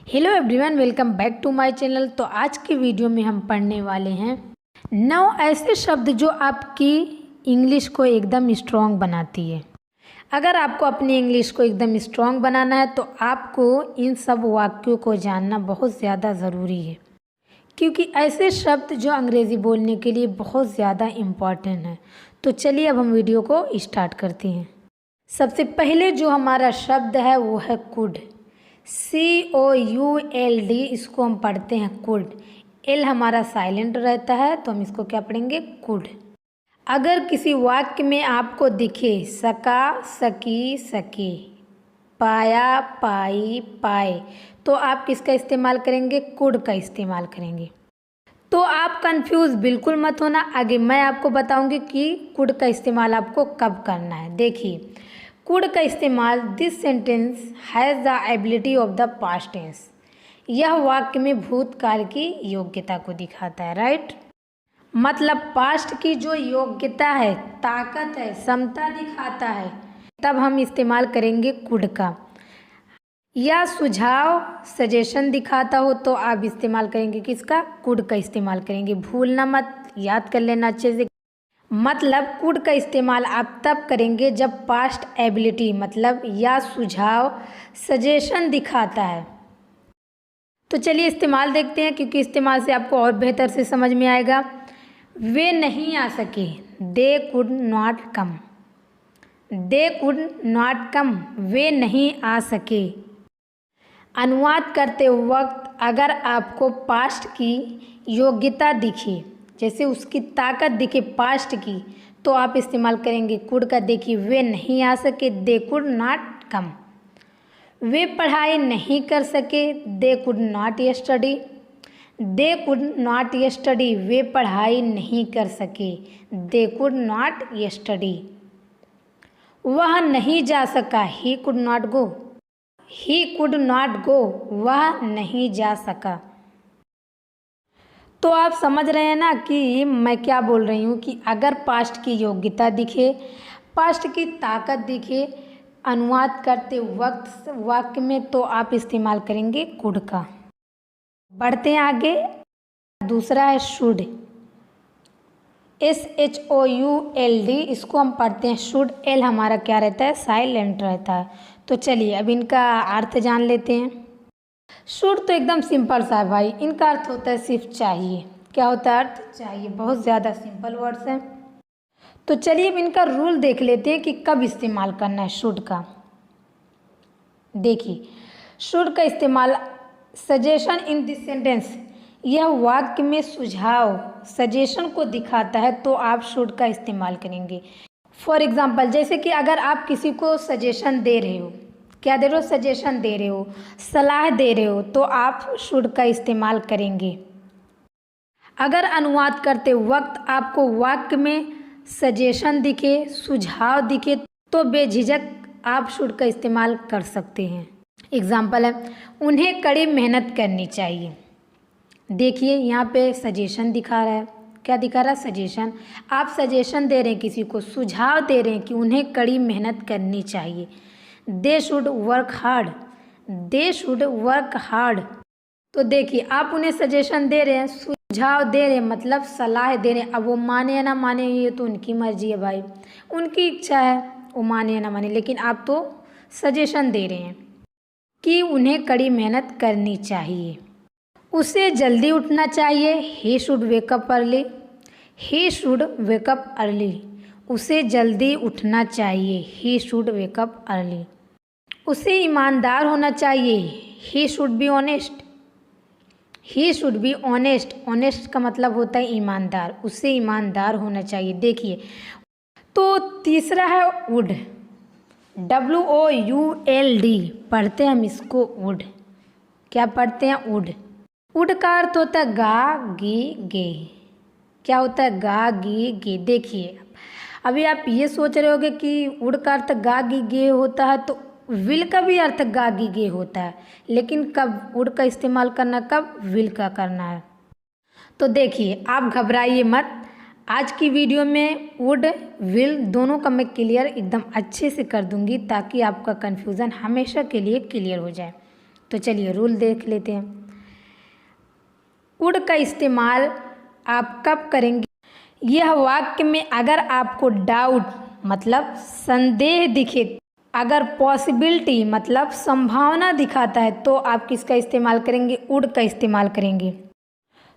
Hello everyone, welcome back to my channel. तो आज की वीडियो में हम पढ़ने वाले हैं 9 ऐसे शब्द जो आपकी इंग्लिश को एकदम स्ट्रॉन्ग बनाती है। अगर आपको अपनी इंग्लिश को एकदम स्ट्रॉन्ग बनाना है तो आपको इन सब वाक्यों को जानना बहुत ज़्यादा ज़रूरी है, क्योंकि ऐसे शब्द जो अंग्रेज़ी बोलने के लिए बहुत ज़्यादा इम्पॉर्टेंट है। तो चलिए अब हम वीडियो को स्टार्ट करते हैं। सबसे पहले जो हमारा शब्द है वो है कुड। COULD, इसको हम पढ़ते हैं कुड। एल हमारा साइलेंट रहता है तो हम इसको क्या पढ़ेंगे, कुड। अगर किसी वाक्य में आपको दिखे सका, सकी, सके, पाया, पाई, पाए, तो आप किसका इस्तेमाल करेंगे, कुड का इस्तेमाल करेंगे। तो आप कंफ्यूज बिल्कुल मत होना, आगे मैं आपको बताऊंगी कि कुड का इस्तेमाल आपको कब करना है। देखिए, कुड का इस्तेमाल this sentence has the ability of the past tense. यह वाक्य में भूतकाल की योग्यता को दिखाता है, राइट। मतलब पास्ट की जो योग्यता है, ताकत है, क्षमता दिखाता है, तब हम इस्तेमाल करेंगे कुड का। या सुझाव, सजेशन दिखाता हो तो आप इस्तेमाल करेंगे किसका, कुड का इस्तेमाल करेंगे। भूलना मत, याद कर लेना अच्छे से। मतलब कुड का इस्तेमाल आप तब करेंगे जब पास्ट एबिलिटी मतलब या सुझाव, सजेशन दिखाता है। तो चलिए इस्तेमाल देखते हैं, क्योंकि इस्तेमाल से आपको और बेहतर से समझ में आएगा। वे नहीं आ सके, they could not come. They could not come, वे नहीं आ सके। अनुवाद करते वक्त अगर आपको पास्ट की योग्यता दिखे, जैसे उसकी ताकत दिखे पास्ट की, तो आप इस्तेमाल करेंगे कुड का। देखिए, वे नहीं आ सके, दे कुड नॉट कम। वे पढ़ाई नहीं कर सके, they could not study. They could not study, वे पढ़ाई नहीं कर सके, दे कुड नॉट स्टडी। वह नहीं जा सका, he could not go. He could not go, वह नहीं जा सका। तो आप समझ रहे हैं ना कि मैं क्या बोल रही हूँ, कि अगर पास्ट की योग्यता दिखे, पास्ट की ताकत दिखे अनुवाद करते वक्त वाक्य में, तो आप इस्तेमाल करेंगे कुड का। बढ़ते हैं आगे। दूसरा है शुड। SHOULD, इसको हम पढ़ते हैं शुड। एल हमारा क्या रहता है, साइलेंट रहता है। तो चलिए अब इनका अर्थ जान लेते हैं। शुड तो एकदम सिंपल सा है भाई, इनका अर्थ होता है सिर्फ चाहिए। क्या होता है अर्थ, चाहिए। बहुत ज़्यादा सिंपल वर्ड्स हैं। तो चलिए अब इनका रूल देख लेते हैं कि कब इस्तेमाल करना है शुड का। देखिए, शुड का इस्तेमाल सजेशन इन दिस सेंटेंस, यह वाक्य में सुझाव, सजेशन को दिखाता है, तो आप शुड का इस्तेमाल करेंगे। फॉर एग्जाम्पल, जैसे कि अगर आप किसी को सजेशन दे रहे हो, क्या दे रहे हो, सजेशन दे रहे हो, सलाह दे रहे हो, तो आप शुड का इस्तेमाल करेंगे। अगर अनुवाद करते वक्त आपको वाक्य में सजेशन दिखे, सुझाव दिखे, तो बेझिझक आप शुड का इस्तेमाल कर सकते हैं। एग्जाम्पल है, उन्हें कड़ी मेहनत करनी चाहिए। देखिए यहाँ पे सजेशन दिखा रहा है, क्या दिखा रहा है, सजेशन। आप सजेशन दे रहे हैं किसी को, सुझाव दे रहे हैं कि उन्हें कड़ी मेहनत करनी चाहिए। They should work hard, they should work hard. तो देखिए, आप उन्हें सजेशन दे रहे हैं, सुझाव दे रहे हैं, मतलब सलाह दे रहे हैं। अब वो माने या ना माने, ये तो उनकी मर्जी है भाई, उनकी इच्छा है, वो माने या ना माने, लेकिन आप तो सजेशन दे रहे हैं कि उन्हें कड़ी मेहनत करनी चाहिए। उसे जल्दी उठना चाहिए, he should wake up early. He should wake up early, उसे जल्दी उठना चाहिए, ही शुड वेकअप अर्ली। उसे ईमानदार होना चाहिए, he should be honest. He should be honest, honest का मतलब होता है ईमानदार, उसे ईमानदार होना चाहिए। देखिए, तो तीसरा है वुड। WOULD पढ़ते हैं हम इसको, वुड। क्या पढ़ते हैं, वुड। वुड का अर्थ होता है गा, गी, गे। क्या होता है, गा, गी, गे। देखिए, अभी आप ये सोच रहे होगे कि वुड का अर्थ गा, गी, गे होता है, तो विल का भी अर्थ गा, गी, गे होता है, लेकिन कब वुड का इस्तेमाल करना, कब विल का करना है। तो देखिए, आप घबराइए मत, आज की वीडियो में वुड, विल दोनों का मैं क्लियर एकदम अच्छे से कर दूंगी, ताकि आपका कन्फ्यूज़न हमेशा के लिए क्लियर हो जाए। तो चलिए रूल देख लेते हैं। वुड का इस्तेमाल आप कब करेंगे? यह वाक्य में अगर आपको डाउट मतलब संदेह दिखे, अगर पॉसिबिलिटी मतलब संभावना दिखाता है तो आप किसका इस्तेमाल करेंगे? वुड का इस्तेमाल करेंगे।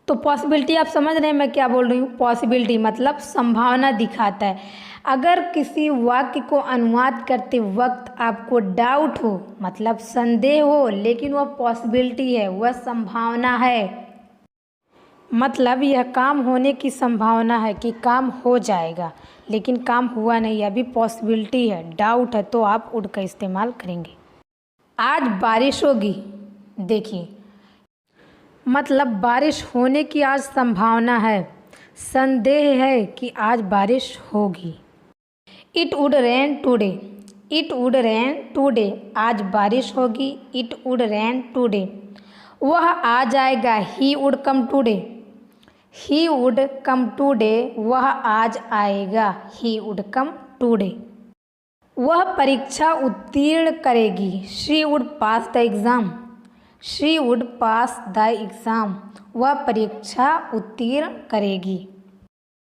तो पॉसिबिलिटी आप समझ रहे हैं मैं क्या बोल रही हूँ? पॉसिबिलिटी मतलब संभावना दिखाता है। अगर किसी वाक्य को अनुवाद करते वक्त आपको डाउट हो मतलब संदेह हो, लेकिन वह पॉसिबिलिटी है, वह संभावना है, मतलब यह काम होने की संभावना है कि काम हो जाएगा, लेकिन काम हुआ नहीं, अभी पॉसिबिलिटी है, डाउट है, तो आप वुड का इस्तेमाल करेंगे। आज बारिश होगी, देखिए मतलब बारिश होने की आज संभावना है, संदेह है कि आज बारिश होगी। It would rain today, it would rain today, आज बारिश होगी। It would rain today. वह आ जाएगा, he would come today, he would come today, वह आज आएगा, ही वुड कम टुडे। वह परीक्षा उत्तीर्ण करेगी, she would pass the exam, she would pass the exam, वह परीक्षा उत्तीर्ण करेगी।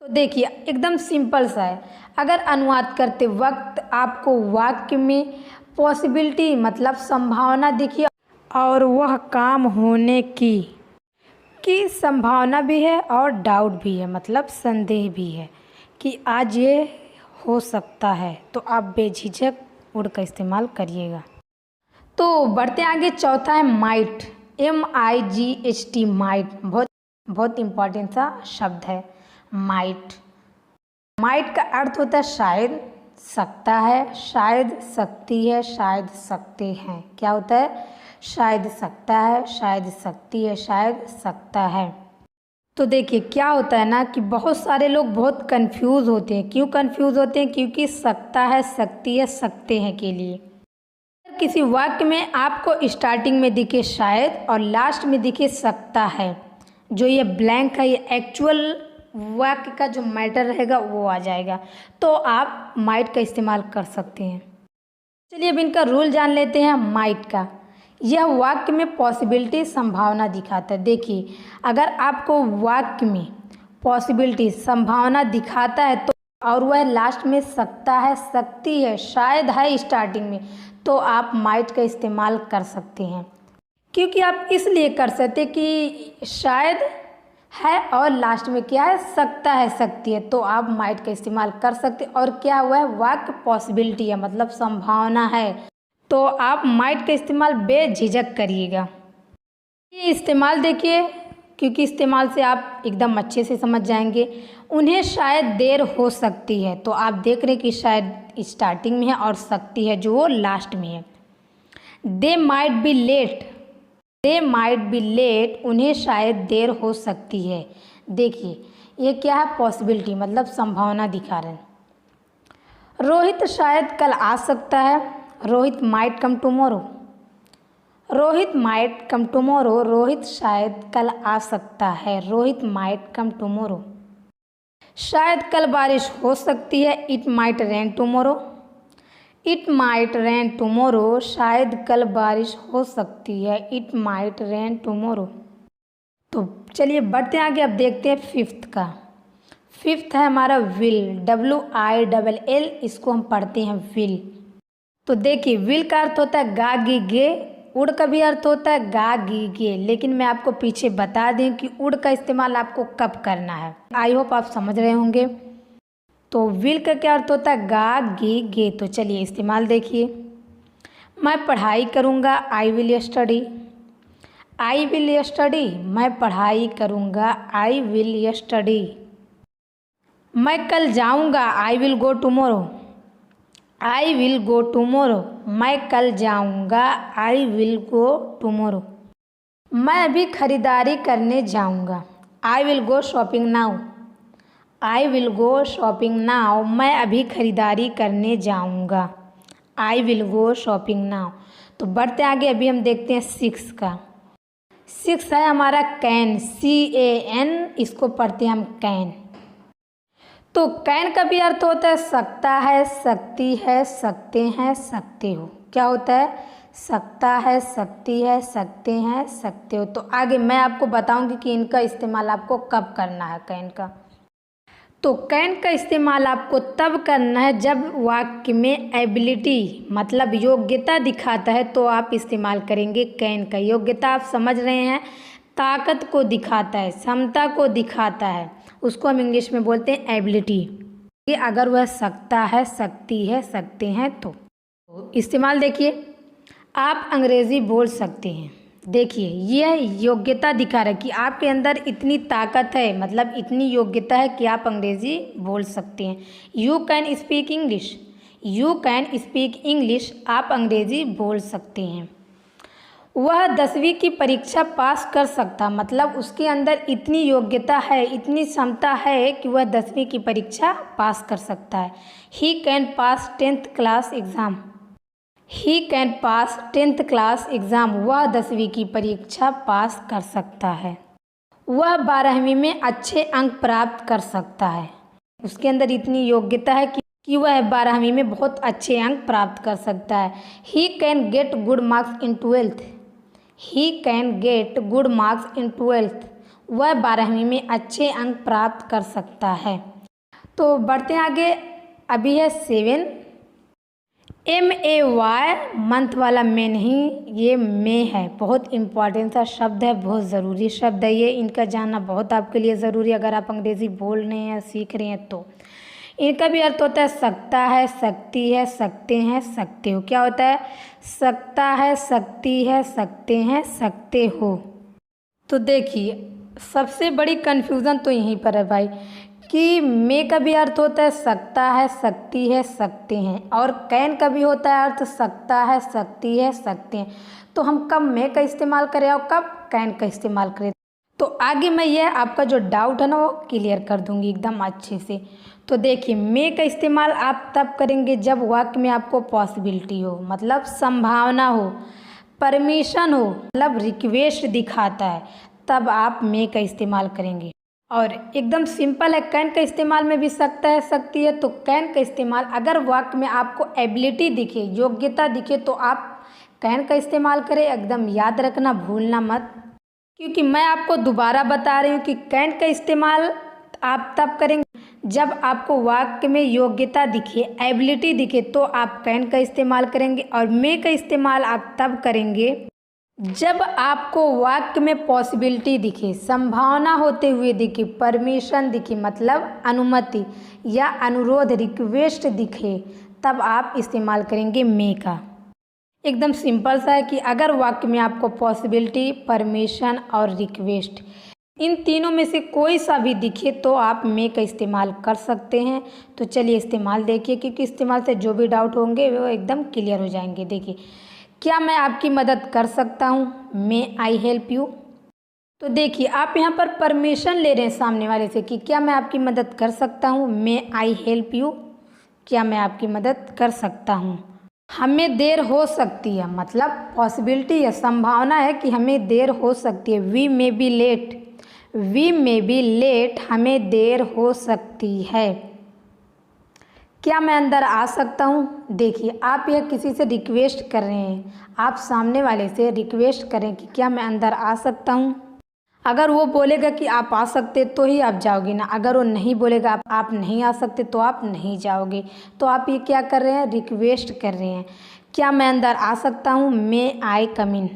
तो देखिए एकदम सिंपल सा है। अगर अनुवाद करते वक्त आपको वाक्य में पॉसिबिलिटी मतलब संभावना दिखी और वह काम होने की संभावना भी है और डाउट भी है मतलब संदेह भी है कि आज ये हो सकता है, तो आप बेझिझक वुड का इस्तेमाल करिएगा। तो बढ़ते आगे, चौथा है माइट, MIGHT, माइट, बहुत इम्पॉर्टेंट सा शब्द है माइट। माइट का अर्थ होता है शायद, सकता है, शायद सकती है, शायद सकते हैं। क्या होता है? शायद सकता है, शायद सकती है, शायद सकता है। तो देखिए क्या होता है ना कि बहुत सारे लोग बहुत कंफ्यूज होते हैं। क्यों कंफ्यूज होते हैं? क्योंकि सकता है, सकती है, सकते हैं के लिए किसी वाक्य में आपको स्टार्टिंग में दिखे शायद और लास्ट में दिखे सकता है, जो ये ब्लैंक है ये एक्चुअल वाक्य का जो मैटर रहेगा वो आ जाएगा, तो आप माइट का इस्तेमाल कर सकते हैं। चलिए अब इनका रूल जान लेते हैं माइट का। यह वाक्य में पॉसिबिलिटी संभावना दिखाता है। देखिए अगर आपको वाक्य में पॉसिबिलिटी संभावना दिखाता है तो और वह लास्ट में सकता है, सकती है, शायद है स्टार्टिंग में, तो आप माइट का इस्तेमाल कर सकते हैं। क्योंकि आप इसलिए कर सकते कि शायद है और लास्ट में क्या है? सकता है, सकती है, तो आप माइट का इस्तेमाल कर सकते। और क्या हुआ है? वाक्य पॉसिबिलिटी है मतलब संभावना है, तो आप माइट का इस्तेमाल बेझिझक करिएगा। ये इस्तेमाल देखिए, क्योंकि इस्तेमाल से आप एकदम अच्छे से समझ जाएंगे। उन्हें शायद देर हो सकती है, तो आप देख रहे हैं कि शायद स्टार्टिंग में है और सकती है जो वो लास्ट में है। They might be late, they might be late, उन्हें शायद देर हो सकती है। देखिए ये क्या है? पॉसिबिलिटी मतलब संभावना दिखा रहे हैं। रोहित शायद कल आ सकता है, Rohit might come tomorrow, Rohit might come tomorrow, Rohit शायद कल आ सकता है, रोहित माइट कम टुमारो। शायद कल बारिश हो सकती है, it might rain tomorrow, it might rain tomorrow, शायद कल बारिश हो सकती है, इट माइट रेन टुमारो। तो चलिए बढ़ते हैं आगे, अब देखते हैं फिफ्थ का। फिफ्थ है हमारा विल, WILL, इसको हम पढ़ते हैं विल। तो देखिए विल का अर्थ होता है गा गी गे, उड़ का भी अर्थ होता है गा गी गे, लेकिन मैं आपको पीछे बता दें कि उड़ का इस्तेमाल आपको कब करना है। आई होप आप समझ रहे होंगे। तो विल का क्या अर्थ होता है? गा गी गे। तो चलिए इस्तेमाल देखिए। मैं पढ़ाई करूँगा, I will study, I will study, मैं पढ़ाई करूँगा, आई विल स्टडी। मैं कल जाऊँगा, I will go tomorrow, I will go tomorrow, मैं कल जाऊँगा, आई विल गो टुमारो। मैं अभी खरीदारी करने जाऊँगा, I will go shopping now, I will go shopping now, मैं अभी खरीदारी करने जाऊँगा, I will go shopping now. तो बढ़ते आगे, अभी हम देखते हैं सिक्स का। सिक्स है हमारा कैन, CAN, इसको पढ़ते हैं हम कैन। तो कैन का भी अर्थ होता है सकता है, सकती है, सकते हैं, सकते हो। क्या होता है? सकता है, सकती है, सकते हैं, सकते हो। तो आगे मैं आपको बताऊंगी कि इनका इस्तेमाल आपको कब करना है कैन का। तो कैन का इस्तेमाल आपको तब करना है जब वाक्य में एबिलिटी मतलब योग्यता दिखाता है, तो आप इस्तेमाल करेंगे कैन का। योग्यता आप समझ रहे हैं, ताकत को दिखाता है, क्षमता को दिखाता है, उसको हम इंग्लिश में बोलते हैं एबिलिटी। अगर वह सकता है, सकती है, सकते हैं तो इस्तेमाल देखिए, आप अंग्रेज़ी बोल सकते हैं। देखिए यह योग्यता दिखा रहा है कि आपके अंदर इतनी ताकत है, मतलब इतनी योग्यता है कि आप अंग्रेज़ी बोल सकते हैं। You can speak English, you can speak English, आप अंग्रेज़ी बोल सकते हैं। वह 10वीं की परीक्षा पास कर सकता, मतलब उसके अंदर इतनी योग्यता है, इतनी क्षमता है कि वह 10वीं की परीक्षा पास कर सकता है। He can pass 10th class exam, he can pass 10th class exam, वह 10वीं की परीक्षा पास कर सकता है। वह 12वीं में अच्छे अंक प्राप्त कर सकता है, उसके अंदर इतनी योग्यता है कि वह 12वीं में बहुत अच्छे अंक प्राप्त कर सकता है। He can get good marks in 12th, he can get good marks in 12th, वह 12वीं में अच्छे अंक प्राप्त कर सकता है। तो बढ़ते हैं आगे, अभी है 7। MAY मंथ वाला मे नहीं, ये मे है, बहुत इम्पॉर्टेंट सा शब्द है, बहुत ज़रूरी शब्द है ये, इनका जानना बहुत आपके लिए ज़रूरी है अगर आप अंग्रेज़ी बोल रहे हैं, सीख रहे हैं तो। इनका भी अर्थ होता है सकता है, सकती है, सकते हैं, सकते हो। क्या होता है? सकता है, सकती है, सकते हैं, सकते हो। तो देखिए सबसे बड़ी कन्फ्यूज़न तो यहीं पर है भाई कि मे का भी अर्थ होता है सकता है, सकती है, सकते हैं, और कैन का भी होता है अर्थ सकता है, सकती है, सकते हैं। तो हम कब मे का इस्तेमाल करें और कब कैन का इस्तेमाल करें, तो आगे मैं यह आपका जो डाउट है ना वो क्लियर कर दूंगी एकदम अच्छे से। तो देखिए मे का इस्तेमाल आप तब करेंगे जब वाक्य में आपको पॉसिबिलिटी हो, मतलब संभावना हो, परमिशन हो, मतलब रिक्वेस्ट दिखाता है, तब आप मे का इस्तेमाल करेंगे। और एकदम सिंपल है, कैन का इस्तेमाल में भी सकता है, सकती है। तो कैन का इस्तेमाल अगर वाक्य में आपको एबिलिटी दिखे, योग्यता दिखे, तो आप कैन का इस्तेमाल करें। एकदम याद रखना, भूलना मत, क्योंकि मैं आपको दोबारा बता रही हूँ कि कैन का इस्तेमाल आप तब करेंगे जब आपको वाक्य में योग्यता दिखे, एबिलिटी दिखे, तो आप कैन का इस्तेमाल करेंगे। और मे का इस्तेमाल आप तब करेंगे जब आपको वाक्य में पॉसिबिलिटी दिखे, संभावना होते हुए दिखे, परमिशन दिखे, मतलब अनुमति या अनुरोध, रिक्वेस्ट दिखे, तब आप इस्तेमाल करेंगे मे का। एकदम सिंपल सा है कि अगर वाक्य में आपको पॉसिबिलिटी, परमिशन और रिक्वेस्ट, इन तीनों में से कोई सा भी दिखे तो आप मे का इस्तेमाल कर सकते हैं। तो चलिए इस्तेमाल देखिए, क्योंकि इस्तेमाल से जो भी डाउट होंगे वो एकदम क्लियर हो जाएंगे। देखिए, क्या मैं आपकी मदद कर सकता हूँ, मे आई हेल्प यू। तो देखिए आप यहाँ पर परमिशन ले रहे हैं सामने वाले से कि क्या मैं आपकी मदद कर सकता हूँ, मे आई हेल्प यू, क्या मैं आपकी मदद कर सकता हूँ। हमें देर हो सकती है, मतलब पॉसिबिलिटी है, संभावना है कि हमें देर हो सकती है। We may be late, we may be late, हमें देर हो सकती है। क्या मैं अंदर आ सकता हूँ। देखिए आप यह किसी से रिक्वेस्ट कर रहे हैं, आप सामने वाले से रिक्वेस्ट करें कि क्या मैं अंदर आ सकता हूँ। अगर वो बोलेगा कि आप आ सकते तो ही आप जाओगे ना, अगर वो नहीं बोलेगा आप नहीं आ सकते तो आप नहीं जाओगे। तो आप ये क्या कर रहे हैं, रिक्वेस्ट कर रहे हैं। क्या मैं अंदर आ सकता हूँ, मे आई कम इन,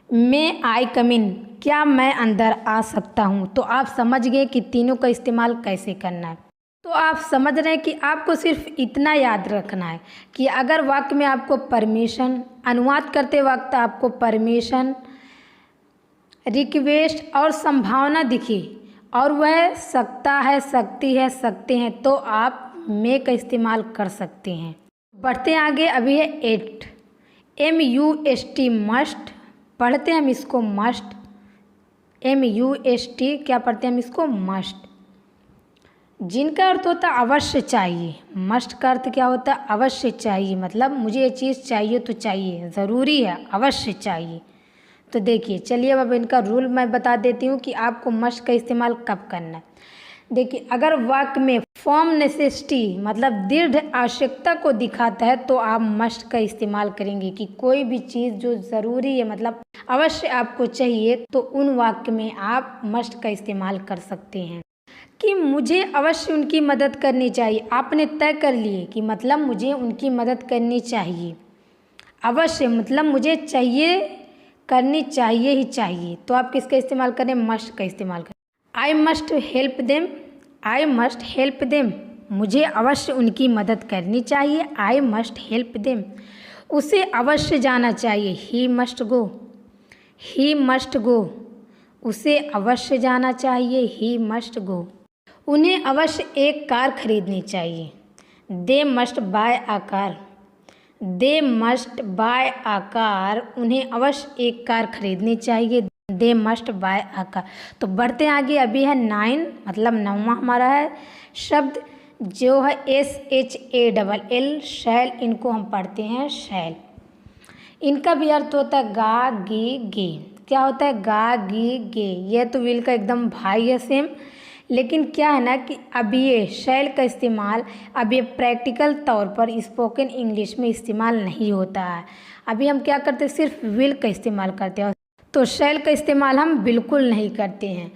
मे आई कम इन, क्या मैं अंदर आ सकता हूँ। तो आप समझ गए कि तीनों का इस्तेमाल कैसे करना है। तो आप समझ रहे हैं कि आपको सिर्फ इतना याद रखना है कि अगर वाक्य में आपको परमिशन, अनुवाद करते वक्त आपको परमिशन, रिक्वेस्ट और संभावना दिखी और वह सकता है, सकती है, सकते हैं, तो आप मे का इस्तेमाल कर सकते हैं। बढ़ते हैं आगे, अभी है 8, MUST मस्ट, पढ़ते हैं हम इसको मस्ट, MUST क्या पढ़ते हैं हम इसको मस्ट, जिनका अर्थ होता है अवश्य चाहिए। मस्ट का अर्थ क्या होता है, अवश्य चाहिए, मतलब मुझे ये चीज़ चाहिए तो चाहिए, ज़रूरी है, अवश्य चाहिए। तो देखिए चलिए अब इनका रूल मैं बता देती हूँ कि आपको मस्ट का इस्तेमाल कब करना है। देखिए, अगर वाक्य में फर्म नेसेसिटी मतलब दृढ़ आवश्यकता को दिखाता है तो आप मस्ट का इस्तेमाल करेंगे कि कोई भी चीज़ जो ज़रूरी है मतलब अवश्य आपको चाहिए तो उन वाक्य में आप मस्ट का इस्तेमाल कर सकते हैं। कि मुझे अवश्य उनकी मदद करनी चाहिए, आपने तय कर लिए कि मतलब मुझे उनकी मदद करनी चाहिए। अवश्य मतलब मुझे चाहिए, करनी चाहिए ही चाहिए, तो आप किसका इस्तेमाल करें? मस्ट का इस्तेमाल करें। I must help them, I must help them, मुझे अवश्य उनकी मदद करनी चाहिए। I must help them. उसे अवश्य जाना चाहिए। He must go, he must गो, उसे अवश्य जाना चाहिए। He must go. उन्हें अवश्य एक कार खरीदनी चाहिए। They must buy a car, they must buy a car, उन्हें अवश्य एक कार खरीदनी चाहिए। They must buy a car. तो बढ़ते हैं आगे, अभी है 9 मतलब 9वां हमारा है शब्द जो है SHALL शैल, इनको हम पढ़ते हैं शैल। इनका भी अर्थ होता है गा गी गे। क्या होता है? गा गी गे। यह तो विल का एकदम भाई है सेम, लेकिन क्या है ना कि अभी ये शैल का इस्तेमाल अब ये प्रैक्टिकल तौर पर स्पोकन इंग्लिश में इस्तेमाल नहीं होता है। अभी हम क्या करते हैं? सिर्फ विल का इस्तेमाल करते हैं, तो शैल का इस्तेमाल हम बिल्कुल नहीं करते हैं।